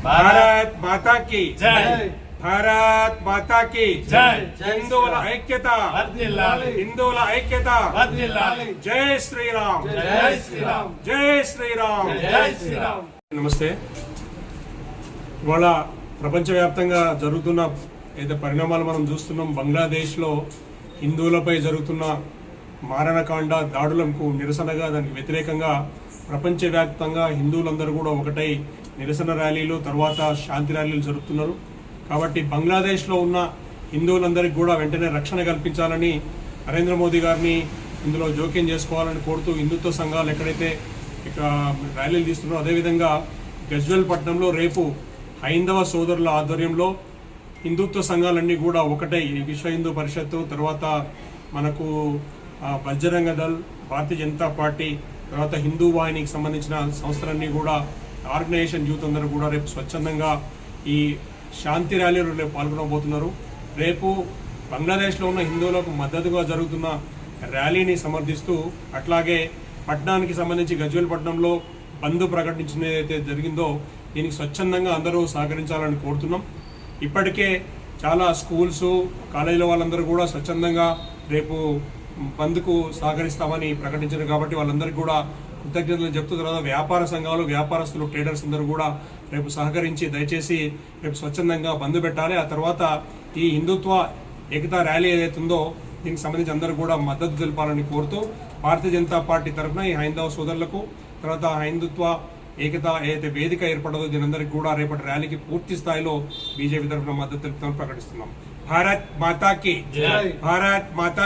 भारत माता की जय। भारत माता की जय। हिंदुవుల ఐక్యత వర్ధిల్లాలి, హిందువుల ఐక్యత వర్ధిల్లాలి। జై శ్రీరామ్, జై శ్రీరామ్, జై శ్రీరామ్, జై శ్రీరామ్। నమస్తే. ఇవాళ ప్రపంచవ్యాప్తంగా జరుగుతున్న ఏదైతే పరిణామాలు మనం చూస్తున్నాం, బంగ్లాదేశ్లో హిందువులపై జరుగుతున్న మారణకాండ దాడులకు నిరసనగా, దానికి వ్యతిరేకంగా ప్రపంచవ్యాప్తంగా హిందువులందరూ కూడా ఒకటై నిరసన ర్యాలీలు, తర్వాత శాంతి ర్యాలీలు జరుపుతున్నారు. కాబట్టి బంగ్లాదేశ్లో ఉన్న హిందువులందరికీ కూడా వెంటనే రక్షణ కల్పించాలని నరేంద్ర మోదీ గారిని ఇందులో జోక్యం చేసుకోవాలని కోరుతూ హిందుత్వ సంఘాలు ఎక్కడైతే ఇక ర్యాలీలు తీస్తున్నారో, అదేవిధంగా గజ్వేల్ పట్టణంలో రేపు హైందవ సోదరుల ఆధ్వర్యంలో హిందుత్వ సంఘాలన్నీ కూడా ఒకటై విశ్వ హిందూ పరిషత్తు, తర్వాత మనకు బజరంగ దళ్, భారతీయ జనతా పార్టీ, తర్వాత హిందూ వాహినికి సంబంధించిన సంస్థలన్నీ కూడా ఆర్గనైజేషన్ యూత్ అందరూ కూడా రేపు స్వచ్ఛందంగా ఈ శాంతి ర్యాలీలో రేపు పాల్గొనబోతున్నారు. రేపు బంగ్లాదేశ్లో ఉన్న హిందువులకు మద్దతుగా జరుగుతున్న ర్యాలీని సమర్థిస్తూ, అట్లాగే పట్టణానికి సంబంధించి గజ్వేల్ పట్టణంలో బంద్ ప్రకటించిన ఏదైతే జరిగిందో దీనికి స్వచ్ఛందంగా అందరూ సహకరించాలని కోరుతున్నాం. ఇప్పటికే చాలా స్కూల్స్, కాలేజీల వాళ్ళందరూ కూడా స్వచ్ఛందంగా రేపు బంద్కు సహకరిస్తామని ప్రకటించారు. కాబట్టి వాళ్ళందరికీ కూడా కృతజ్ఞతలు చెప్తూ, తర్వాత వ్యాపార సంఘాలు, వ్యాపారస్తులు, ట్రేడర్స్ అందరూ కూడా రేపు సహకరించి దయచేసి రేపు స్వచ్ఛందంగా బంద్ పెట్టాలి. ఆ తర్వాత ఈ హిందుత్వ ఏకతా ర్యాలీ ఏదైతుందో దీనికి సంబంధించి అందరూ కూడా మద్దతు తెలపాలని కోరుతూ, భారతీయ జనతా పార్టీ తరఫున ఈ హైందవ సోదరులకు, తర్వాత హైందుత్వ ఏకత ఏదైతే వేదిక ఏర్పడదో దీనందరికీ కూడా రేపటి ర్యాలీకి పూర్తి స్థాయిలో బీజేపీ తరఫున మద్దతు తెలుపుతామని ప్రకటిస్తున్నాం. భారత్ మాతాకి, భారత్ మాతా